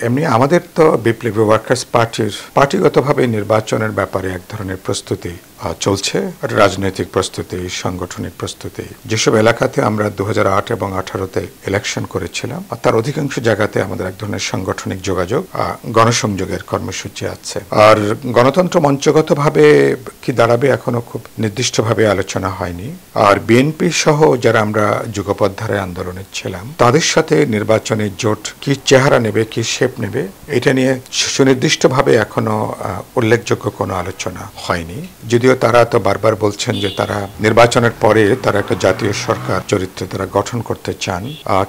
এমনি আমাদের তো বিপ্লবী ওয়ার্কার্স পার্টিগতভাবে নির্বাচনের ব্যাপারে এক ধরনের প্রস্তুতি চলছে, রাজনৈতিক প্রস্তুতি, সাংগঠনিক প্রস্তুতি। যেসব এলাকাতে আমরা 2008 এবং 2018-তে ইলেকশন করেছিলাম তার অধিকাংশ জায়গাতে আমাদের এক ধরনের সাংগঠনিক যোগাযোগ, গণসংযোগের কর্মসূচি আছে। আর গণতন্ত্র মঞ্চগতভাবে কি দাঁড়াবে এখনো খুব নির্দিষ্টভাবে আলোচনা হয়নি। আর বিএনপি সহ যারা আমরা যুগপৎ-ধারায় আন্দোলনে ছিলাম তাদের সাথে নির্বাচনের জোট কি চেহারা নেবে, কি শেপ নেবে, এটা নিয়ে সুনির্দিষ্টভাবে এখনো উল্লেখযোগ্য কোনো আলোচনা হয়নি। যদিও তারা তো বারবার বলছেন যে তারা নির্বাচনের পরে তারা একটা জাতীয় সরকার চরিত্র তারা গঠন করতে চান,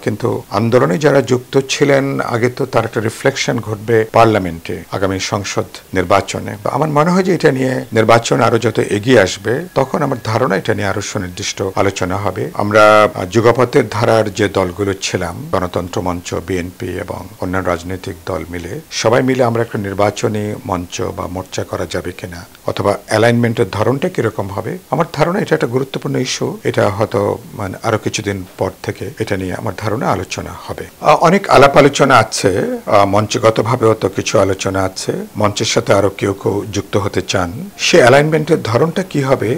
কিন্তু আন্দোলনে যারা যুক্ত ছিলেন আগে তো তার একটা রিফ্লেকশন ঘটবে পার্লামেন্টে আগামী সংসদ নির্বাচনে। আমার মনে হয় যে এটা নিয়ে নির্বাচন আরো যত এগিয়ে আসবে তখন আমার ধারণা এটা নিয়ে আরো সুনির্দিষ্ট আলোচনা হবে। আমরা যুগপথের ধারার যে দলগুলো ছিলাম, গণতন্ত্র মঞ্চ, বিএনপি এবং অন্যান্য রাজনৈতিক দল মিলে সবাই মিলে আমরা একটা নির্বাচনী মঞ্চ বা মোর্চা করা যাবে কিনা, অথবা অ্যালাইনমেন্টের ধরনটা কিরকম হবে। আমার ধারণা এটা একটা গুরুত্বপূর্ণ ইস্যু। এটা হয়তো আরো কিছুদিন পর থেকে এটা নিয়ে আমার ধারণা আলোচনা হবে। অনেক আলাপ আলোচনা আছে, মঞ্চগতভাবেও তো কিছু আলোচনা আছে। মঞ্চের সাথে আরো কেউ কেউ যুক্ত হতে চান। সে অ্যালাইনমেন্টের ধরনটা কি হবে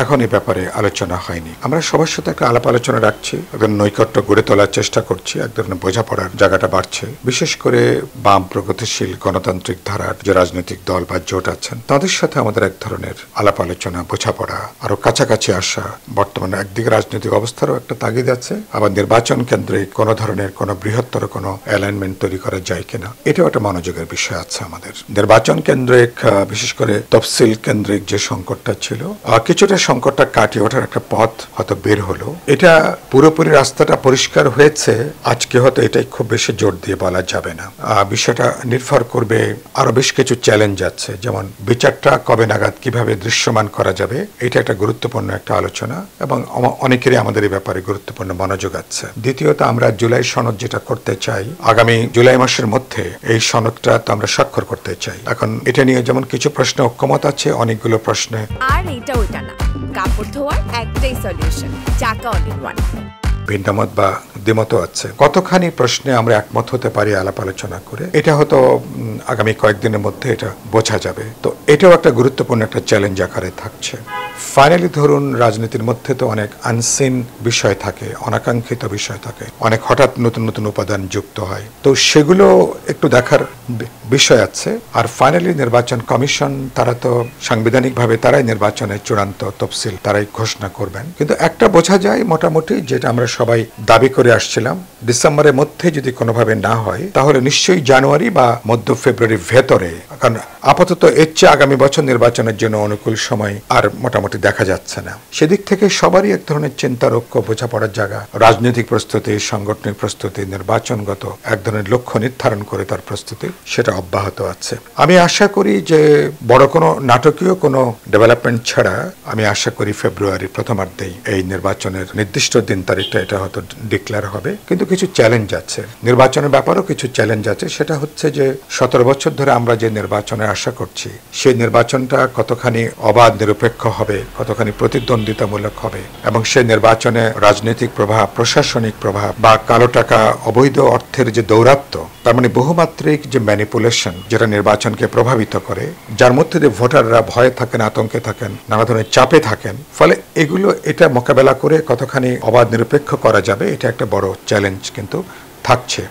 এখন এই ব্যাপারে আলোচনা হয়নি। আমরা সবার সাথে একটা আলাপ আলোচনা রাখছি, একজন নৈকট্য গড়ে তোলার চেষ্টা করছি, এক ধরনের বোঝাপড়ার জায়গাটা বাড়ছে। বিশেষ করে বাম প্রগতিশীল গণতান্ত্রিক ধারার যে রাজনৈতিক দল বা জোট আছেন তাদের সাথে আমাদের এক ধরনের আলাপ আলোচনা, বোঝাপড়া, আরো কাছাকাছি আসা। বর্তমানে একদিকে রাজনৈতিক অবস্থারও একটা তাগিদ আছে, আবার নির্বাচন কেন্দ্রে কোনো ধরনের কোনো বৃহত্তর কোনো অ্যালাইনমেন্ট তৈরি করা যায় কিনা, এটাও একটা মনোযোগের বিষয় আছে আমাদের। নির্বাচন কেন্দ্রিক, বিশেষ করে তফসিল কেন্দ্রিক যে সংকটটা ছিল, কিছুটা সংকটটা কাটিয়ে ওঠার একটা পথ হয়তো বের হলো। এটা পুরোপুরি রাস্তাটা পরিষ্কার হয়েছে আজকে হয়তো এটাই খুব বেশি জোর দিয়ে বলা যাবে না। বিষয়টা নির্ভর করবে, আরো বেশ কিছু চ্যালেঞ্জ আছে, যেমন বিচারটা কবে নাগাদ কিভাবে দৃশ্যমান করা যাবে, এটা একটা গুরুত্বপূর্ণ একটা আলোচনা এবং অনেকেরই আমাদের এই ব্যাপারে গুরুত্বপূর্ণ মনোযোগ আছে। দ্বিতীয়ত আমরা জুলাই সনদ যেটা করতে চাই, আগামী জুলাই মাসের মধ্যে এই সনদটা তো আমরা স্বাক্ষর করতে চাই। এখন এটা নিয়ে যেমন কিছু প্রশ্নে ঐক্যমত আছে, অনেকগুলো প্রশ্নে আর এটা ওইটা না, কাপড় ধোয়ার একটাই সলিউশন, চাকা অল ইন ওয়ান। ভিন্নমত বা দ্বিমত আছে। কতখানি প্রশ্নে আমরা একমত হতে পারি আলাপ আলোচনা করে, এটা হয়তো আগামী কয়েকদিনের মধ্যে এটা বোঝা যাবে। তো এটাও একটা গুরুত্বপূর্ণ একটা চ্যালেঞ্জ আকারে থাকছে। ফাইনালি ধরুন রাজনীতির মধ্যে তো অনেক আনসিন বিষয় থাকে, অনাকাঙ্ক্ষিত বিষয় থাকে, অনেক হঠাৎ নতুন নতুন উপাদান যুক্ত হয়, তো সেগুলো একটু দেখার বিষয় আছে। আর ফাইনালি নির্বাচন কমিশন তারা তো সাংবিধানিকভাবে তারাই নির্বাচনের চূড়ান্ত তফসিল তারাই ঘোষণা করবেন। কিন্তু একটা বোঝা যায় মোটামুটি, যেটা আমরা সবাই দাবি করে আসছিলাম, ডিসেম্বরের মধ্যে যদি কোনোভাবে না হয় তাহলে নিশ্চয়ই জানুয়ারি বা মধ্য ফেব্রুয়ারির ভেতরে, কারণ আপাতত এর চেয়ে আগামী বছর নির্বাচনের জন্য অনুকূল সময় আর মোটামুটি দেখা যাচ্ছে না। সেদিক থেকে সবারই এক ধরনের চিন্তার ঐক্য, বোঝাপড়ার জায়গা, রাজনৈতিক প্রস্তুতি, সাংগঠনিক প্রস্তুতি, নির্বাচনগত এক ধরনের লক্ষ্য নির্ধারণ করে তার প্রস্তুতি, সেটা অব্যাহত আছে। আমি আশা করি যে বড় কোনো নাটকীয় কোনো ডেভেলপমেন্ট ছাড়া আমি আশা করি ফেব্রুয়ারির প্রথমার্ধেই এই নির্বাচনের নির্দিষ্ট দিন তারিখটা এটা হয়তো ডিক্লেয়ার হবে। কিন্তু কিছু চ্যালেঞ্জ আছে, নির্বাচনের ব্যাপারেও কিছু চ্যালেঞ্জ আছে। সেটা হচ্ছে যে 17 বছর ধরে আমরা যে নির্বাচনের আশা করছি, সেই নির্বাচনটা কতখানি অবাধ নিরপেক্ষ হবে, কতখানি প্রতিদ্বন্দ্বিতামূলক হবে, এবং সেই নির্বাচনে রাজনৈতিক প্রভাব, প্রশাসনিক প্রভাব বা কালো টাকা, অবৈধ অর্থের যে দৌরাত্ম্য, তার মানে বহুমাত্রিক যে ম্যানিপুলেশন যেটা নির্বাচনকে প্রভাবিত করে, যার মধ্যে দিয়ে ভোটাররা ভয়ে থাকেন, আতঙ্কে থাকেন, নানা ধরনের চাপে থাকেন, ফলে এগুলো এটা মোকাবেলা করে কতখানি অবাধ নিরপেক্ষ করা যাবে, এটা একটা বড় চ্যালেঞ্জ কিন্তু থাকছে।